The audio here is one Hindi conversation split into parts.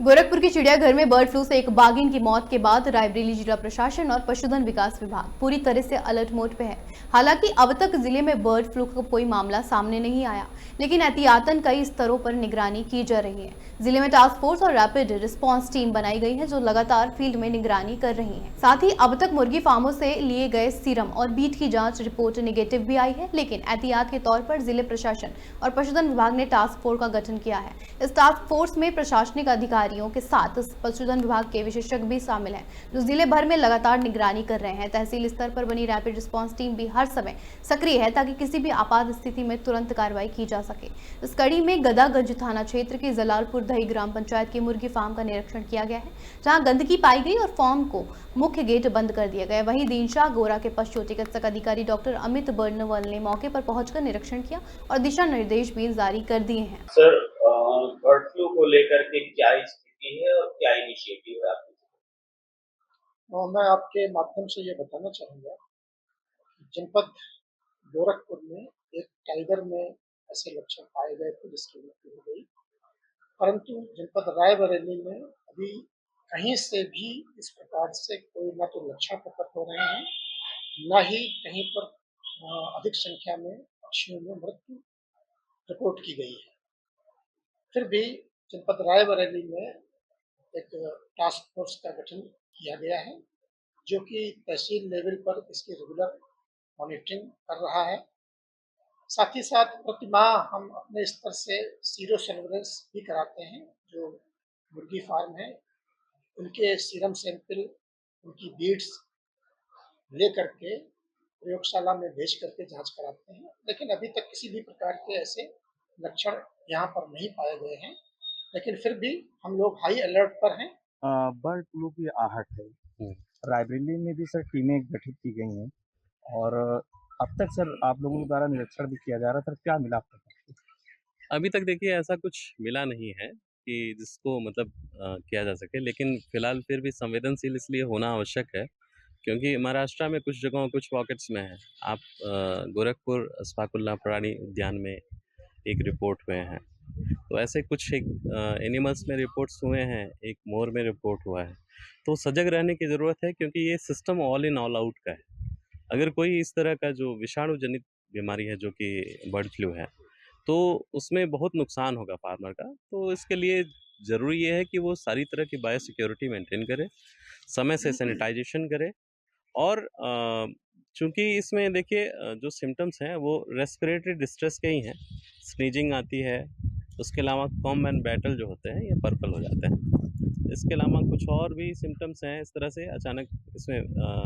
गोरखपुर के चिड़ियाघर में बर्ड फ्लू से एक बाघिन की मौत के बाद रायबरेली जिला प्रशासन और पशुधन विकास विभाग पूरी तरह से अलर्ट मोड पे है। हालांकि अब तक जिले में बर्ड फ्लू का कोई मामला सामने नहीं आया, लेकिन एहतियातन कई स्तरों पर निगरानी की जा रही है। जिले में टास्क फोर्स और रैपिड रिस्पांस टीम बनाई गई है, जो लगातार फील्ड में निगरानी कर रही है। साथ ही अब तक मुर्गी फार्मों से लिए गए सीरम और बीट की जाँच रिपोर्ट निगेटिव भी आई है, लेकिन एहतियात के तौर पर जिले प्रशासन और पशुधन विभाग ने टास्क फोर्स का गठन किया है। इस टास्क फोर्स में प्रशासनिक अधिकारियों के साथ पशुधन विभाग के विशेषज्ञ भी शामिल हैं, जो जिले भर में लगातार निगरानी कर रहे हैं। तहसील स्तर पर बनी रैपिड रिस्पांस टीम भी हर समय सक्रिय है, ताकि किसी भी आपात स्थिति में तुरंत कार्रवाई की जा सके। इस कड़ी में गदागंज थाना क्षेत्र के जलालपुर दही ग्राम पंचायत के मुर्गी फार्म का निरीक्षण किया गया है, जहां गंदगी पाई गई और फार्म को मुख्य गेट बंद कर दिया गया। वहीं दीनशाह गोरा के पशु चिकित्सक अधिकारी डॉक्टर अमित बर्नवल ने मौके पर पहुंचकर निरीक्षण किया और दिशा निर्देश भी जारी कर दिए हैं। सर, बर्ड फ्लू को लेकर के क्या स्थिति है और क्या इनिशिएटिव है आपकी? मैं आपके माध्यम से ये बताना चाहूँगा कि जनपद गोरखपुर में एक टाइगर में ऐसे लक्षण पाए गए थे जिसकी मृत्यु हो गई, परंतु जनपद रायबरेली में अभी कहीं से भी इस प्रकार से कोई न तो लक्षण प्रकट हो रहे हैं, न ही कहीं पर अधिक संख्या में पक्षियों में मृत्यु रिपोर्ट की गई है। फिर भी जनपद रायबरेली में एक टास्क फोर्स का गठन किया गया है, जो कि तहसील लेवल पर इसकी रेगुलर मॉनिटरिंग कर रहा है। साथ ही साथ प्रतिमाह हम अपने स्तर से सीरो सर्वेलेंस भी कराते हैं। जो मुर्गी फार्म है, उनके सीरम सैंपल, उनकी बीड्स ले करके प्रयोगशाला में भेज करके जांच कराते हैं, लेकिन अभी तक किसी भी प्रकार के ऐसे लक्षण यहाँ पर नहीं पाए गए हैं। लेकिन फिर भी हम लोग हाई अलर्ट पर हैं। बर्ड फ्लू की आहट है। रायबरेली में भी सर टीमें गठित की गई हैं और अब तक सर आप लोगों के द्वारा निरीक्षण भी किया जा रहा था, क्या मिला अब तक? अभी तक देखिए ऐसा कुछ मिला नहीं है कि जिसको मतलब किया जा सके, लेकिन फिलहाल फिर भी संवेदनशील इसलिए होना आवश्यक है क्योंकि महाराष्ट्र में कुछ जगहों कुछ पॉकेट्स में है। आप गोरखपुर अस्फाकुल्ला प्राणी उद्यान में एक रिपोर्ट हुए हैं, तो ऐसे कुछ एक एनिमल्स में रिपोर्ट्स हुए हैं, एक मोर में रिपोर्ट हुआ है। तो सजग रहने की ज़रूरत है क्योंकि ये system all in all out का है। अगर कोई इस तरह का जो विषाणु जनित बीमारी है जो कि बर्ड फ्लू है, तो उसमें बहुत नुकसान होगा फार्मर का। तो इसके लिए ज़रूरी ये है कि वो सारी तरह की बायोसिक्योरिटी मेंटेन करे, समय से सैनिटाइजेशन करे और चूँकि इसमें देखिए जो सिम्पटम्स हैं वो रेस्पिरेटरी डिस्ट्रेस के ही हैं। स्नीजिंग आती है, उसके अलावा कॉम एंड बैटल जो होते हैं ये पर्पल हो जाते हैं। इसके अलावा कुछ और भी सिम्पटम्स हैं, इस तरह से अचानक इसमें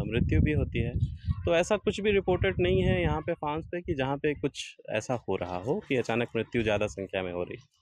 मृत्यु भी होती है। तो ऐसा कुछ भी रिपोर्टेड नहीं है यहाँ पे फार्म्स पे कि जहाँ पे कुछ ऐसा हो रहा हो कि अचानक मृत्यु ज़्यादा संख्या में हो रही है।